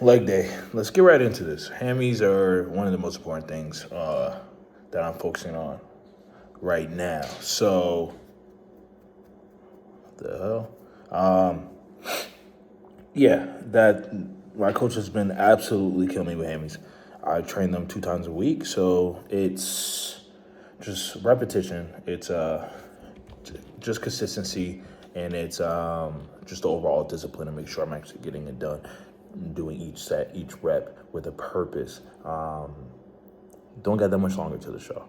Leg day. Let's get right into this. Hammies are one of the most important things that I'm focusing on right now. So, the hell? Yeah, that my coach has been absolutely killing me with hammies. I train them 2 times a week, so it's just repetition. It's just consistency, and it's just the overall discipline to make sure I'm actually getting it done, doing each set, each rep with a purpose. Don't get that much longer to the show.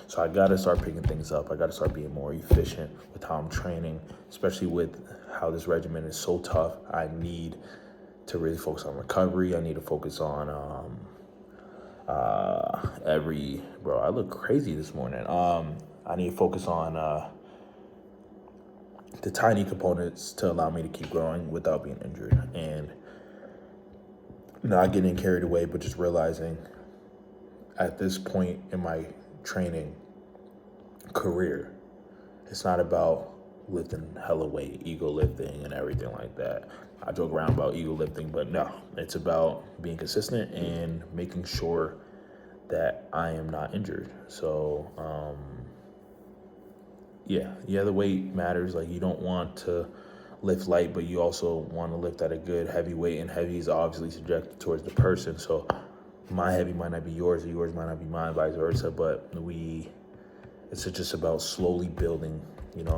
So I got to start picking things up. I got to start being more efficient with how I'm training, especially with how this regimen is so tough. I need to really focus on recovery. I need to focus on I look crazy this morning. I need to focus on the tiny components to allow me to keep growing without being injured, and not getting carried away, but just realizing at this point in my training career, it's not about lifting hella weight, ego lifting, and everything like that. I joke around about ego lifting, but no, it's about being consistent and making sure that I am not injured. So, yeah, the weight matters. Like, you don't want to lift light, but you also want to lift at a good heavy weight, and heavy is obviously subjected towards the person. So my heavy might not be yours, or yours might not be mine, vice versa. But it's just about slowly building,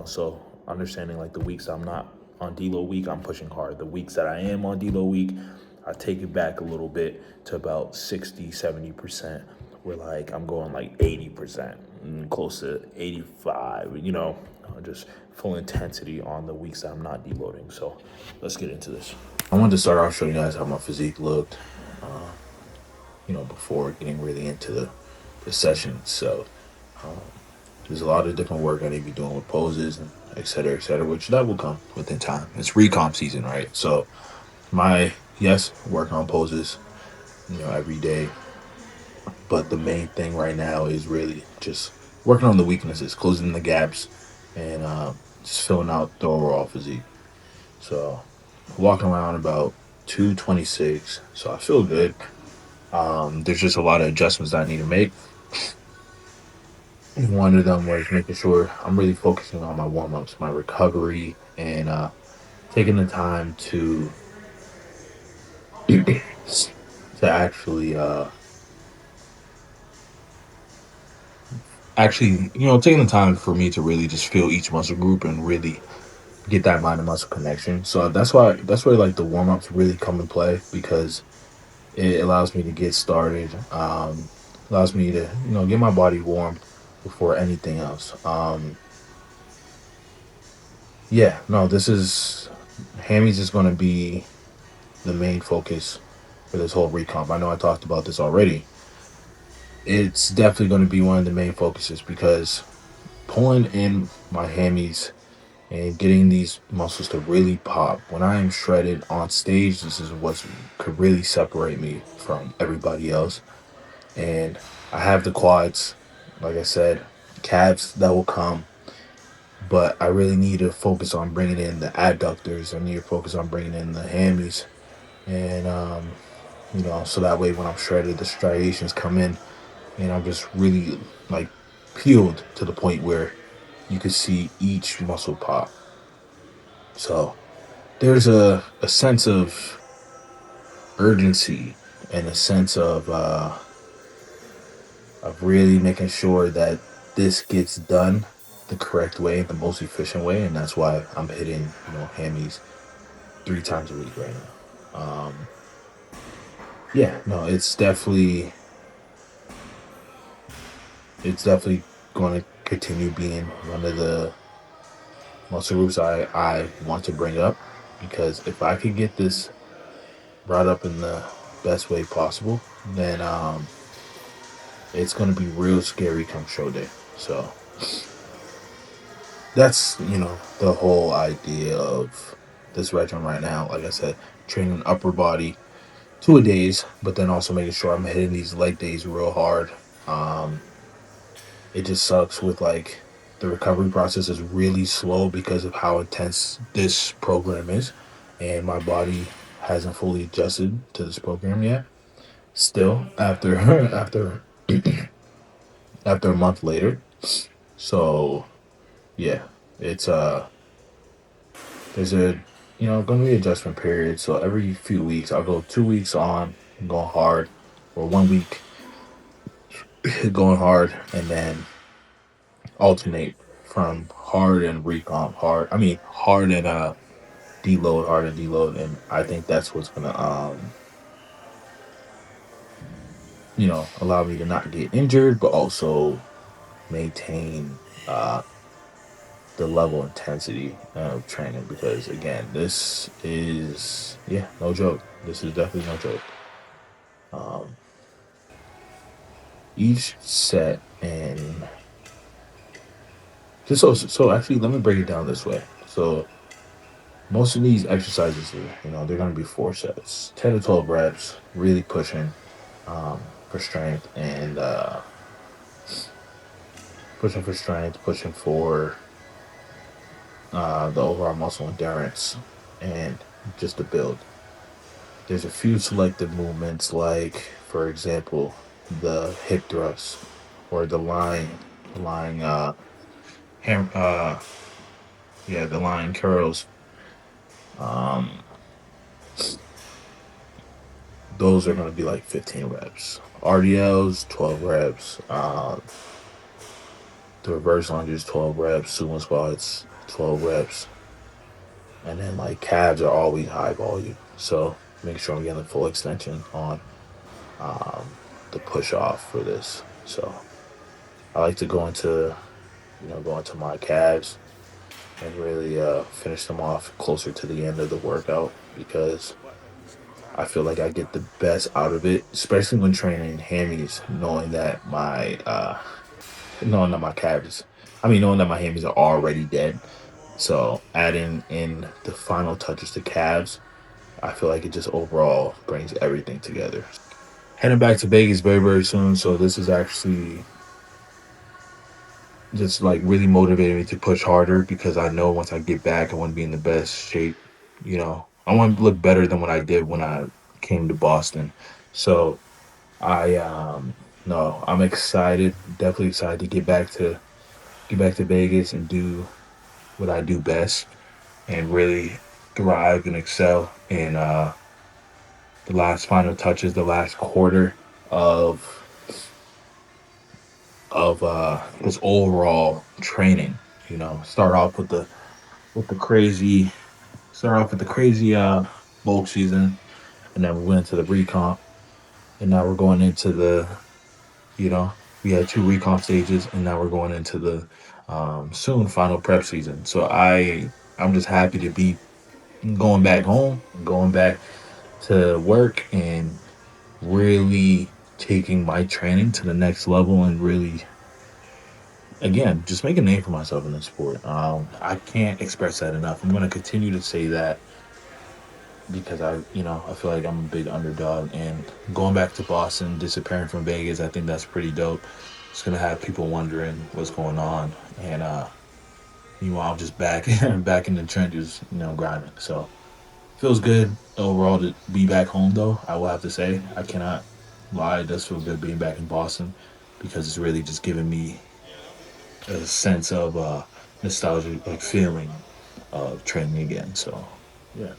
So understanding, like, the weeks I'm not on deload week, I'm pushing hard. The weeks that I am on deload week, I take it back a little bit to about 60-70%, where, like, I'm going like 80%, close to 85, just full intensity on the weeks that I'm not deloading. So let's get into this. I wanted to start off showing you guys how my physique looked, before getting really into the session. So there's a lot of different work I need to be doing with poses and et cetera, which that will come within time. It's recomp season, right? So work on poses, every day. But the main thing right now is really just working on the weaknesses, closing the gaps, and just filling out the overall physique. So walking around about 226, so I feel good. There's just a lot of adjustments that I need to make. One of them was making sure I'm really focusing on my warm-ups, my recovery, and taking the time to actually taking the time for me to really just feel each muscle group and really get that mind and muscle connection. So that's where like the warm-ups really come in play, because it allows me to get started, allows me to get my body warmed before anything else. This is hammies is going to be the main focus for this whole recomp. I know I talked about this already. It's definitely going to be one of the main focuses, because pulling in my hammies and getting these muscles to really pop when I am shredded on stage, this is what could really separate me from everybody else. And I have the quads, like I said, calves that will come, but I really need to focus on bringing in the adductors. I need to focus on bringing in the hammies, and so that way when I'm shredded, the striations come in, and I'm just really like peeled to the point where you could see each muscle pop. So there's a sense of urgency and a sense of really making sure that this gets done the correct way, the most efficient way, and that's why I'm hitting hammies 3 times a week right now. It's definitely going to continue being one of the muscle groups I want to bring up, because if I could get this brought up in the best way possible, then it's going to be real scary come show day. So that's the whole idea of this regimen right now. Like I said, training upper body 2 days, but then also making sure I'm hitting these leg days real hard. It just sucks with, like, the recovery process is really slow because of how intense this program is, and my body hasn't fully adjusted to this program yet. Still, after after a month later. So yeah, it's there's a going to be adjustment period. So every few weeks, I'll go 2 weeks on going hard, or 1 week going hard, and then alternate from hard and recomp, hard. I mean hard and deload, hard and deload, and I think that's what's gonna allow me to not get injured, but also maintain the level of intensity of training, because again, this is no joke. This is definitely no joke. Um, each set, and just so actually, let me break it down this way. So most of these exercises, they're going to be 4 sets, 10 to 12 reps, really pushing for strength, and pushing for the overall muscle endurance, and just to build. There's a few selective movements, like, for example, the hip thrust, or the lying ham, the lying curls. Um, those are going to be like 15 reps. RDLs, 12 reps. The reverse lunges, 12 reps. Sumo squats, 12 reps. And then like calves are always high volume. So make sure I'm getting the full extension on the push off for this. So I like to go into my calves and really finish them off closer to the end of the workout, because I feel like I get the best out of it, especially when training hammies, knowing that my calves, knowing that my hammies are already dead. So adding in the final touches to calves, I feel like it just overall brings everything together. Heading back to Vegas very, very soon. So this is actually just like really motivating me to push harder, because I know once I get back, I want to be in the best shape. I want to look better than what I did when I came to Boston. So I no, I'm excited, definitely excited to get back to Vegas and do what I do best, and really thrive and excel in the last final touches, the last quarter of this overall training. Start off with the crazy bulk season, and then we went into the recomp, and now we're going into you know we had 2 recomp stages, and now we're going into the soon final prep season. So I'm just happy to be going back home, going back to work, and really taking my training to the next level, and really, again, just make a name for myself in this sport. I can't express that enough. I'm going to continue to say that, because I feel like I'm a big underdog, and going back to Boston, disappearing from Vegas, I think that's pretty dope. It's going to have people wondering what's going on, and meanwhile, I'm just back, back in the trenches, grinding. So feels good overall to be back home, though. I will have to say, I cannot lie, it does feel good being back in Boston, because it's really just giving me a sense of nostalgia, like feeling of training again. So yeah.